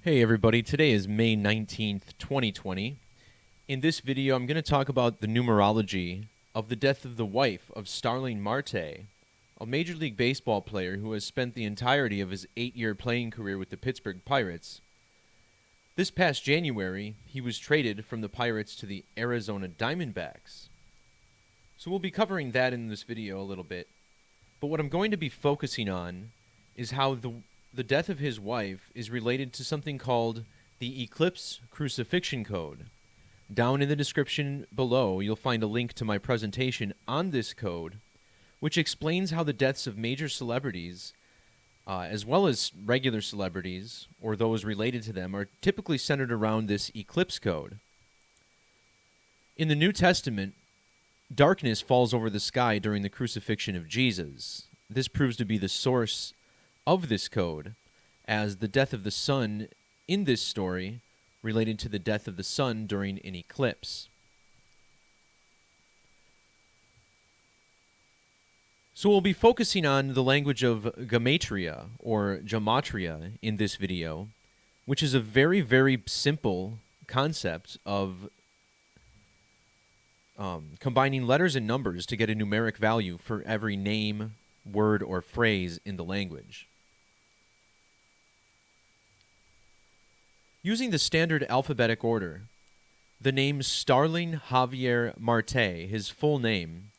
Hey everybody, today is May 19th, 2020. In this video, I'm going to talk about the numerology of the death of the wife of Starling Marte, a Major League Baseball player who has spent the entirety of his 8-year playing career with the Pittsburgh Pirates. This past January, he was traded from the Pirates to the Arizona Diamondbacks. So we'll be covering that in this video a little bit. But what I'm going to be focusing on is how the death of his wife is related to something called the Eclipse Crucifixion Code. Down in the description below, you'll find a link to my presentation on this code, which explains how the deaths of major celebrities, as well as regular celebrities, or those related to them, are typically centered around this eclipse code. In the New Testament, darkness falls over the sky during the crucifixion of Jesus. This proves to be the source of this code, as the death of the sun in this story related to the death of the sun during an eclipse. So we'll be focusing on the language of Gematria, or Gematria, in this video, which is a very, very simple concept of combining letters and numbers to get a numeric value for every name, word, or phrase in the language. Using the standard alphabetic order, the name Starling Javier Marte, his full name,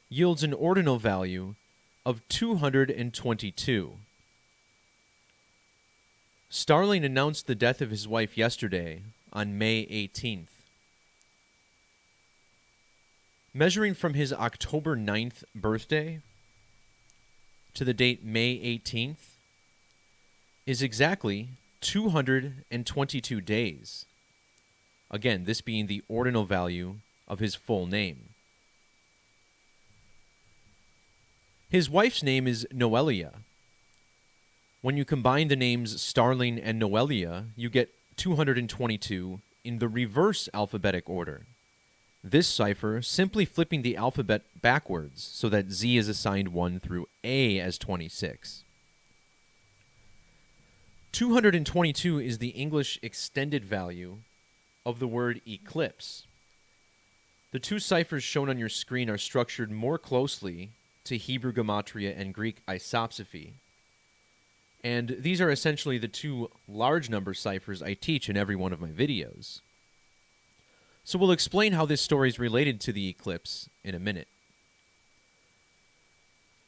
yields an ordinal value of 222. Starling announced the death of his wife yesterday, on May 18th. Measuring from his October 9th birthday to the date May 18th is exactly 222 days. Again, this being the ordinal value of his full name. His wife's name is Noelia. When you combine the names Starling and Noelia, you get 222 in the reverse alphabetic order. This cipher simply flipping the alphabet backwards so that Z is assigned 1 through A as 26. 222 is the English extended value of the word eclipse. The two ciphers shown on your screen are structured more closely to Hebrew Gematria and Greek isopsephy. And these are essentially the two large number ciphers I teach in every one of my videos. So we'll explain how this story is related to the eclipse in a minute.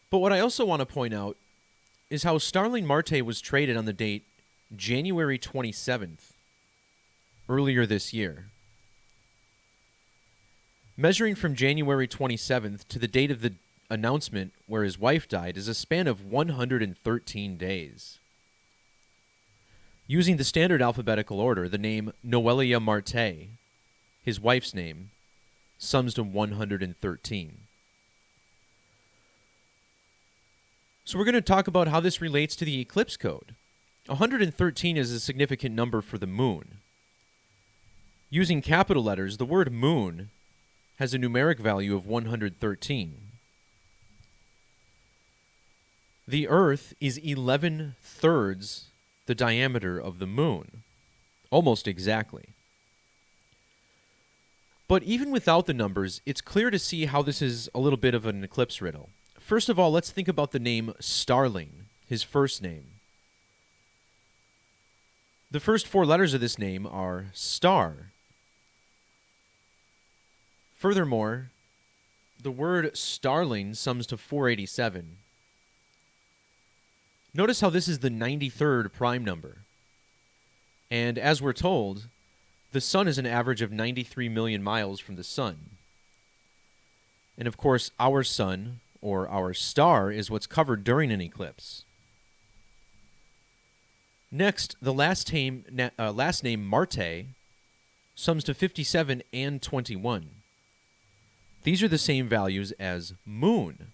But what I also want to point out is how Starling Marte was traded on the date January 27th, earlier this year. Measuring from January 27th to the date of the announcement where his wife died is a span of 113 days. Using the standard alphabetical order, the name Noelia Marte, his wife's name, sums to 113. So we're going to talk about how this relates to the eclipse code. 113 is a significant number for the moon. Using capital letters, the word moon has a numeric value of 113. The Earth is 11/3 the diameter of the moon, almost exactly. But even without the numbers, it's clear to see how this is a little bit of an eclipse riddle. First of all, let's think about the name Starling, his first name. The first four letters of this name are star. Furthermore, the word starling sums to 487. Notice how this is the 93rd prime number. And as we're told, the sun is an average of 93 million miles from the sun. And of course, our sun, or our star, is what's covered during an eclipse. Next, the last name Marte sums to 57 and 21. These are the same values as moon.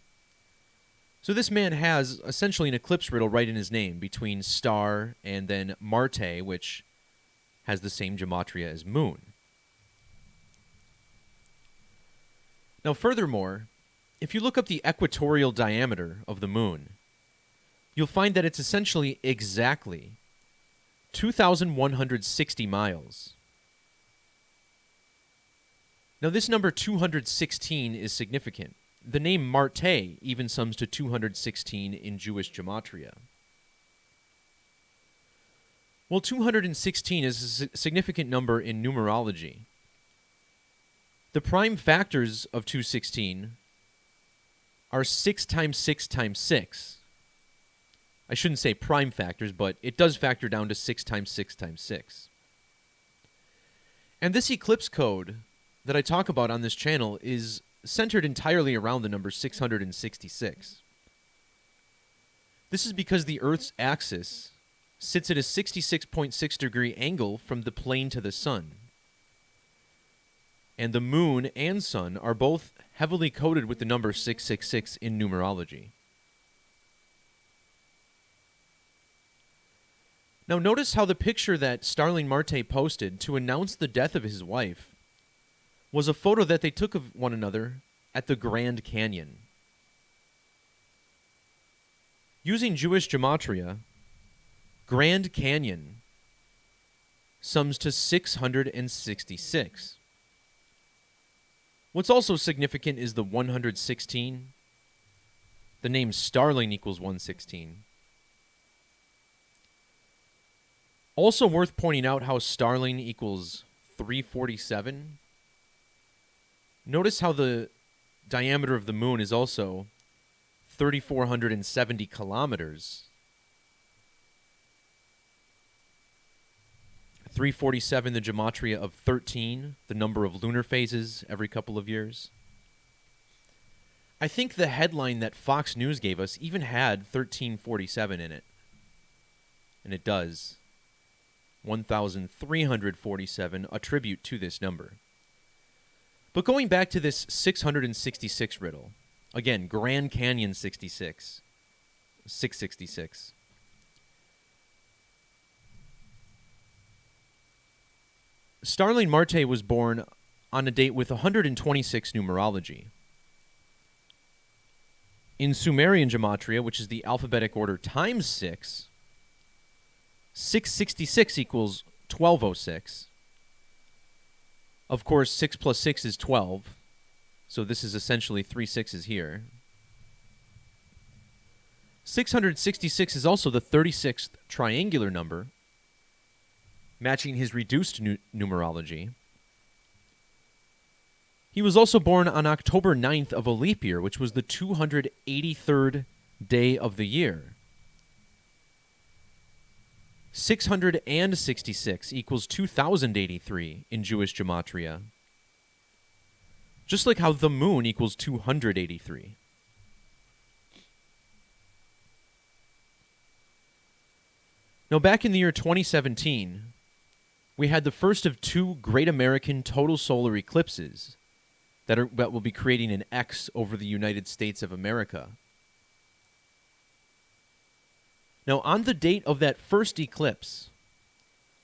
So this man has essentially an eclipse riddle right in his name between star and then Marte, which has the same gematria as moon. Now furthermore, if you look up the equatorial diameter of the moon, you'll find that it's essentially exactly 2,160 miles. Now, this number 216 is significant. The name Marte even sums to 216 in Jewish Gematria. Well, 216 is a significant number in numerology. The prime factors of 216 are 6 times 6 times 6. I shouldn't say prime factors, but it does factor down to 6 times 6 times 6. And this eclipse code that I talk about on this channel is centered entirely around the number 666. This is because the Earth's axis sits at a 66.6 degree angle from the plane to the sun. And the moon and sun are both heavily coded with the number 666 in numerology. Now notice how the picture that Starling Marte posted to announce the death of his wife was a photo that they took of one another at the Grand Canyon. Using Jewish Gematria, Grand Canyon sums to 666. What's also significant is the 116. The name Starling equals 116. Also worth pointing out how Starling equals 347. Notice how the diameter of the moon is also 3,470 kilometers. 347, the gematria of 13, the number of lunar phases every couple of years. I think the headline that Fox News gave us even had 1347 in it. And it does. 1,347, a tribute to this number. But going back to this 666 riddle, again, Grand Canyon 66, 666. Starling Marte was born on a date with 126 numerology. In Sumerian Gematria, which is the alphabetic order times 6, 666 equals 1206. Of course, 6 plus 6 is 12, so this is essentially 3 6s here. 666 is also the 36th triangular number, matching his reduced numerology. He was also born on October 9th of a leap year, which was the 283rd day of the year. 666 equals 2083 in Jewish Gematria. Just like how the moon equals 283. Now, back in the year 2017, we had the first of two Great American Total Solar Eclipses that will be creating an X over the United States of America. Now, on the date of that first eclipse,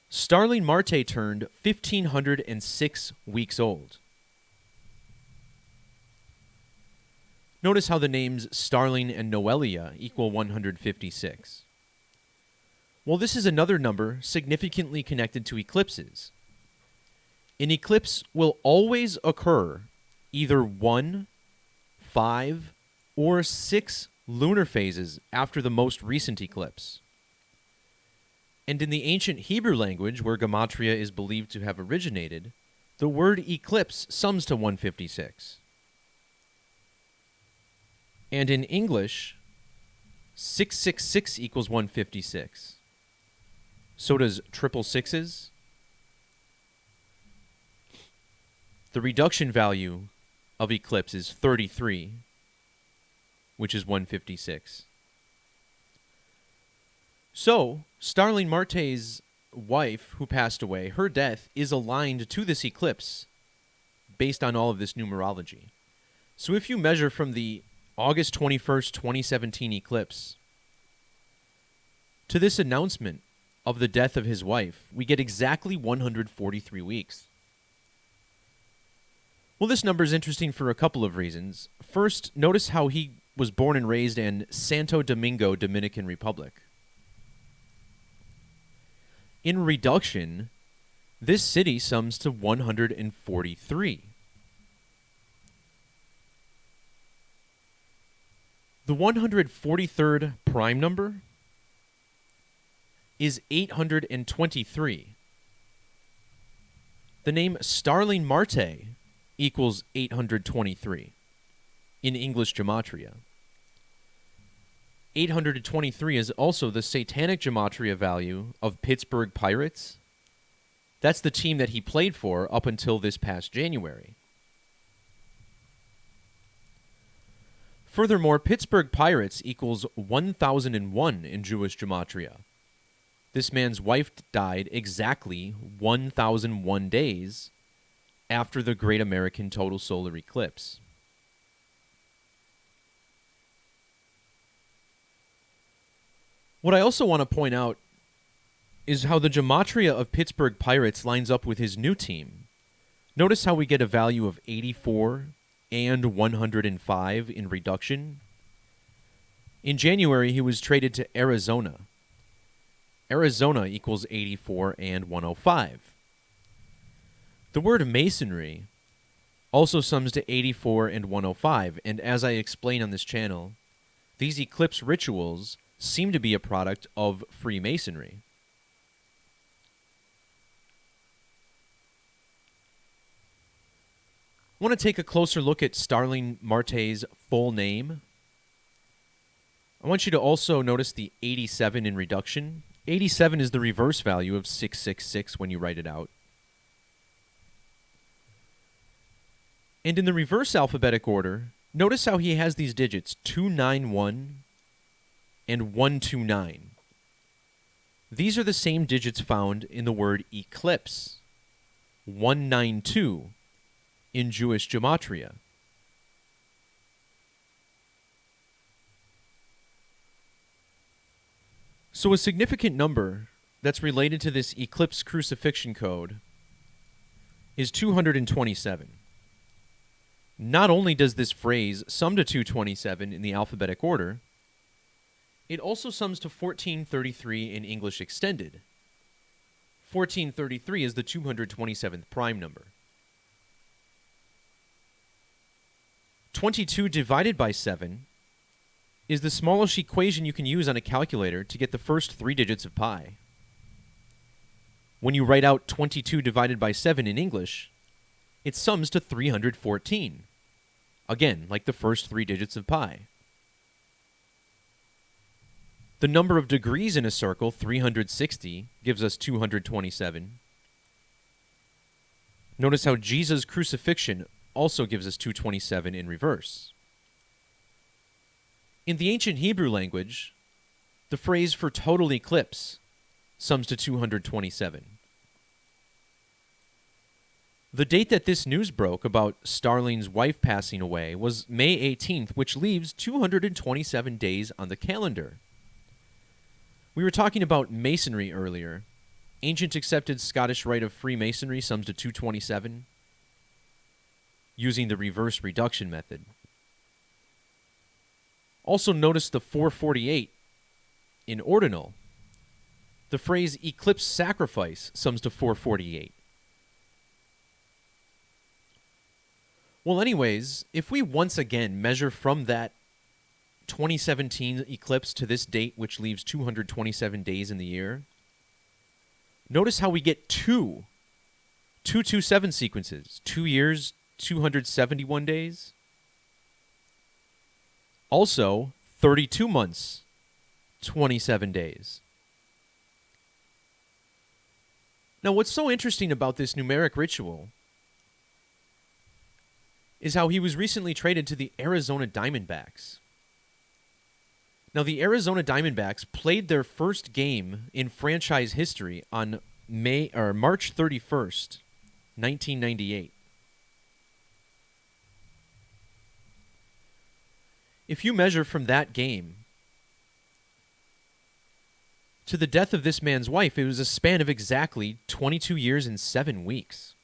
Starling Marte turned 1,506 weeks old. Notice how the names Starling and Noelia equal 156. Well, this is another number significantly connected to eclipses. An eclipse will always occur either 1, 5, or 6 lunar phases after the most recent eclipse. And in the ancient Hebrew language, where Gematria is believed to have originated, the word eclipse sums to 156. And in English, 666 equals 156. So does triple sixes. The reduction value of eclipse is 33, which is 156. So, Starling Marte's wife, who passed away, her death is aligned to this eclipse based on all of this numerology. So if you measure from the August 21st, 2017 eclipse to this announcement of the death of his wife, we get exactly 143 weeks. Well, this number is interesting for a couple of reasons. First, notice how he was born and raised in Santo Domingo, Dominican Republic. In reduction, this city sums to 143. The 143rd prime number is 823. The name Starling Marte equals 823 in English Gematria. 823 is also the satanic Gematria value of Pittsburgh Pirates. That's the team that he played for up until this past January. Furthermore, Pittsburgh Pirates equals 1001 in Jewish Gematria. This man's wife died exactly 1001 days after the Great American Total Solar Eclipse. What I also want to point out is how the Gematria of Pittsburgh Pirates lines up with his new team. Notice how we get a value of 84 and 105 in reduction. In January, he was traded to Arizona. Arizona equals 84 and 105. The word masonry also sums to 84 and 105, and as I explain on this channel, these eclipse rituals seem to be a product of Freemasonry. I want to take a closer look at Starling Marte's full name. I want you to also notice the 87 in reduction. 87 is the reverse value of 666 when you write it out. And in the reverse alphabetic order, notice how he has these digits 291 and 129. These are the same digits found in the word eclipse, 192 in Jewish Gematria. So a significant number that's related to this eclipse crucifixion code is 227. Not only does this phrase sum to 227 in the alphabetic order, it also sums to 1433 in English Extended. 1433 is the 227th prime number. 22 divided by 7 is the smallest equation you can use on a calculator to get the first 3 digits of pi. When you write out 22 divided by 7 in English, it sums to 314. Again, like the first 3 digits of pi. The number of degrees in a circle, 360, gives us 227. Notice how Jesus' crucifixion also gives us 227 in reverse. In the ancient Hebrew language, the phrase for total eclipse sums to 227. The date that this news broke about Starling's wife passing away was May 18th, which leaves 227 days on the calendar. We were talking about Masonry earlier. Ancient accepted Scottish rite of Freemasonry sums to 227 using the reverse reduction method. Also notice the 448 in ordinal. The phrase eclipse sacrifice sums to 448. Well, anyways, if we once again measure from that 2017 eclipse to this date, which leaves 227 days in the year, notice how we get two 227 sequences. 2 years, 271 days. Also, 32 months, 27 days. Now, what's so interesting about this numeric ritual is how he was recently traded to the Arizona Diamondbacks. Now, the Arizona Diamondbacks played their first game in franchise history on March 31st, 1998. If you measure from that game to the death of this man's wife, it was a span of exactly 22 years and 7 weeks.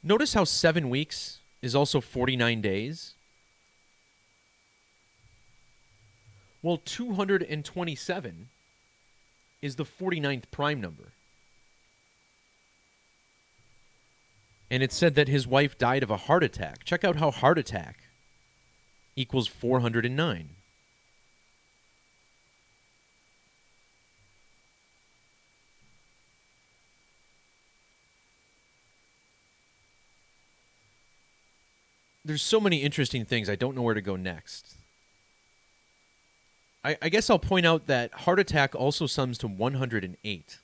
Notice how 7 weeks is also 49 days. Well, 227 is the 49th prime number. And it said that his wife died of a heart attack. Check out how heart attack equals 409. There's so many interesting things. I don't know where to go next. I guess I'll point out that heart attack also sums to 108.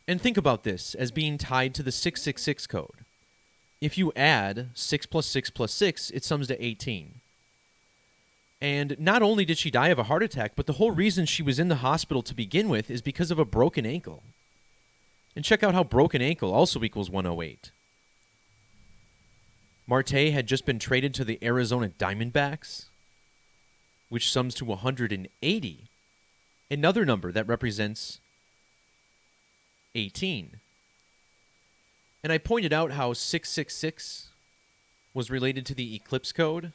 And think about this as being tied to the 666 code. If you add 6 plus 6 plus 6, it sums to 18. And not only did she die of a heart attack, but the whole reason she was in the hospital to begin with is because of a broken ankle. And check out how broken ankle also equals 108. Marte had just been traded to the Arizona Diamondbacks, which sums to 180, another number that represents 18. And I pointed out how 666 was related to the eclipse code,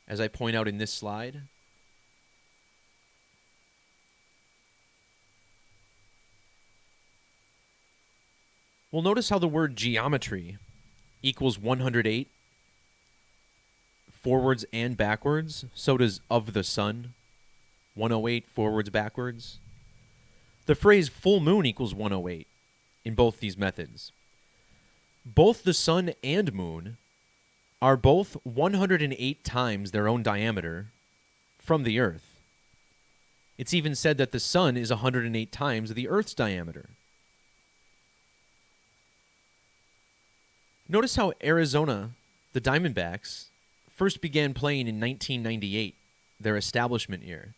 as I point out in this slide. Well, notice how the word geometry equals 108 forwards and backwards. So does of the sun, 108 forwards, backwards. The phrase full moon equals 108 in both these methods. Both the sun and moon are both 108 times their own diameter from the Earth. It's even said that the sun is 108 times the Earth's diameter. Notice how Arizona, the Diamondbacks, first began playing in 1998, their establishment year.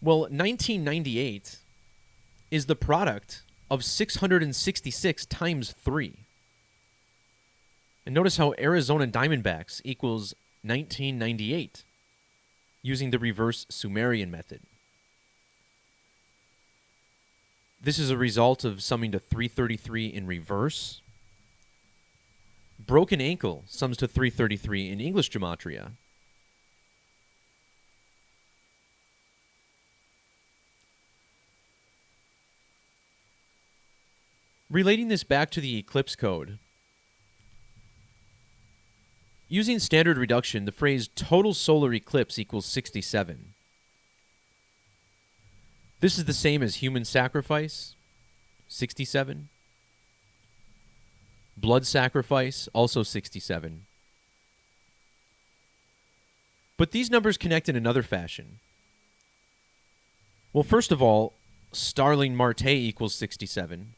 Well, 1998 is the product of 666 times 3. And notice how Arizona Diamondbacks equals 1998 using the reverse Sumerian method. This is a result of summing to 333 in reverse. Broken ankle sums to 333 in English Gematria. Relating this back to the eclipse code, using standard reduction, the phrase total solar eclipse equals 67. This is the same as human sacrifice, 67. Blood sacrifice, also 67. But these numbers connect in another fashion. Well, first of all, Starling Marte equals 67.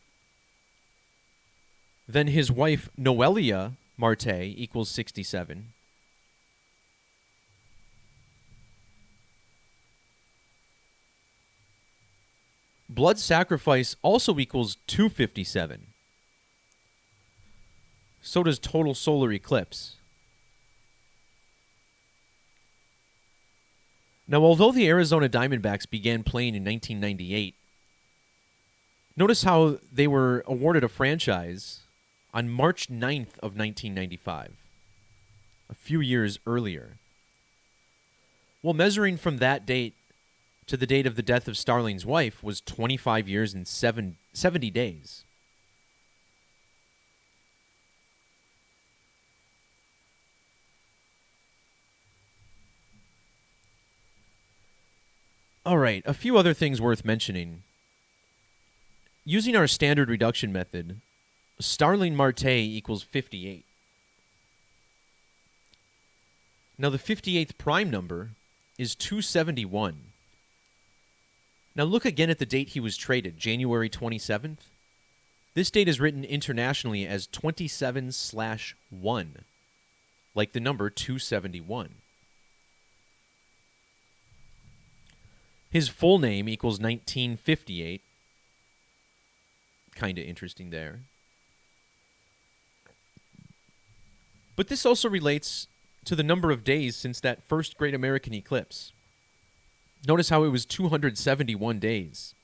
Then his wife, Noelia Marte, equals 67. Blood sacrifice also equals 257. So does total solar eclipse. Now, although the Arizona Diamondbacks began playing in 1998, notice how they were awarded a franchise on March 9th of 1995, a few years earlier. Well, measuring from that date to the date of the death of Starling's wife was 25 years and 70 days. All right, a few other things worth mentioning. Using our standard reduction method, Starling Marte equals 58. Now, the 58th prime number is 271. Now, look again at the date he was traded, January 27th. This date is written internationally as 27/1, like the number 271. His full name equals 1958. Kind of interesting there. But this also relates to the number of days since that first great American eclipse. Notice how it was 271 days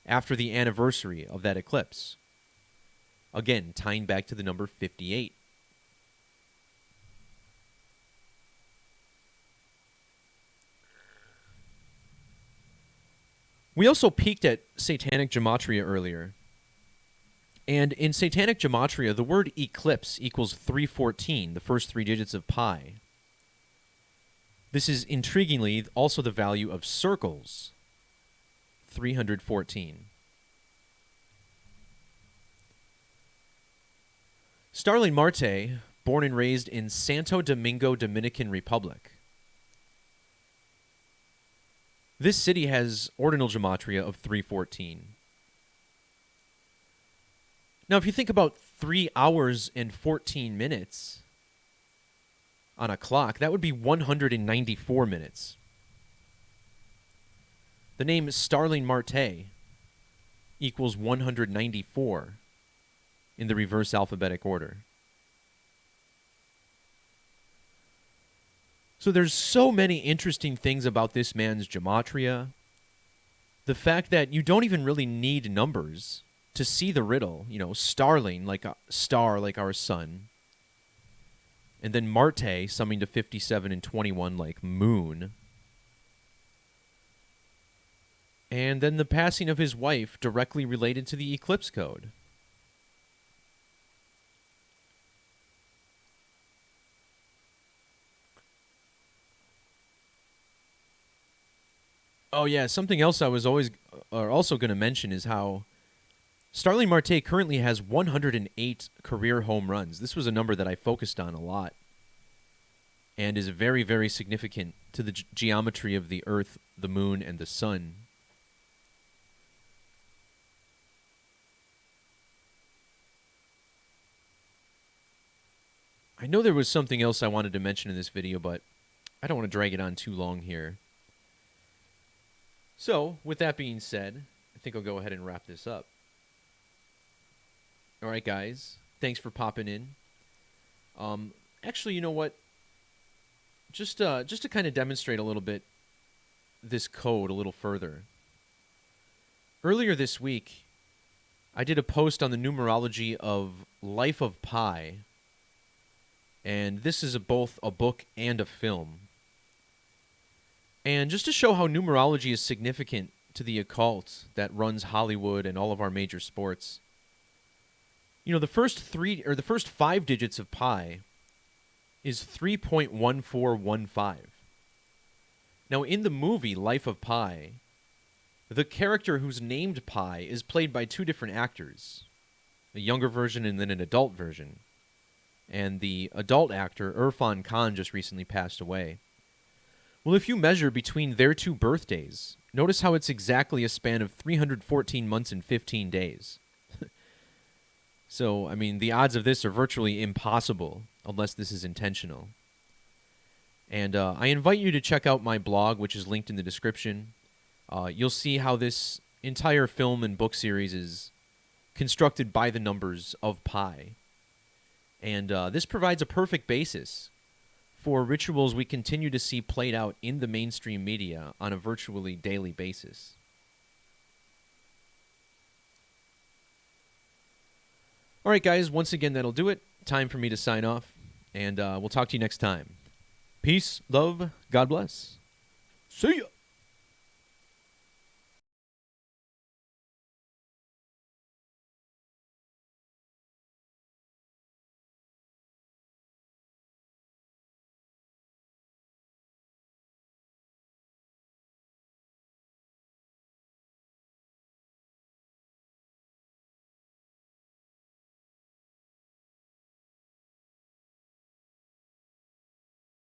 after the anniversary of that eclipse. Again, tying back to the number 58. We also peeked at satanic gematria earlier. And in satanic gematria, the word eclipse equals 314, the first three digits of pi. This is intriguingly also the value of circles, 314. Starling Marte, born and raised in Santo Domingo, Dominican Republic. This city has ordinal gematria of 314. Now, if you think about 3 hours and 14 minutes on a clock, that would be 194 minutes. The name Starling Marte equals 194 in the reverse alphabetic order. So there's so many interesting things about this man's gematria. The fact that you don't even really need numbers to see the riddle. You know, Starling, like a star, like our sun. And then Marte, summing to 57 and 21, like moon. And then the passing of his wife, directly related to the eclipse code. Oh yeah, something else I was also going to mention is how Starling Marte currently has 108 career home runs. This was a number that I focused on a lot and is very, very significant to the geometry of the Earth, the Moon, and the Sun. I know there was something else I wanted to mention in this video, but I don't want to drag it on too long here. So, with that being said, I think I'll go ahead and wrap this up. All right, guys. Thanks for popping in. Actually, you know what? Just to kind of demonstrate a little bit this code a little further. Earlier this week, I did a post on the numerology of Life of Pi, and this is both a book and a film. And just to show how numerology is significant to the occult that runs Hollywood and all of our major sports. You know, the first 5 digits of pi is 3.1415. Now, in the movie Life of Pi, the character who's named Pi is played by 2 different actors, a younger version and then an adult version. And the adult actor, Irfan Khan, just recently passed away. Well, if you measure between their 2 birthdays, notice how it's exactly a span of 314 months and 15 days. So, I mean, the odds of this are virtually impossible unless this is intentional. And I invite you to check out my blog, which is linked in the description. You'll see how this entire film and book series is constructed by the numbers of pi. And this provides a perfect basis for rituals we continue to see played out in the mainstream media on a virtually daily basis. All right, guys, once again, that'll do it. Time for me to sign off, and we'll talk to you next time. Peace, love, God bless. See ya!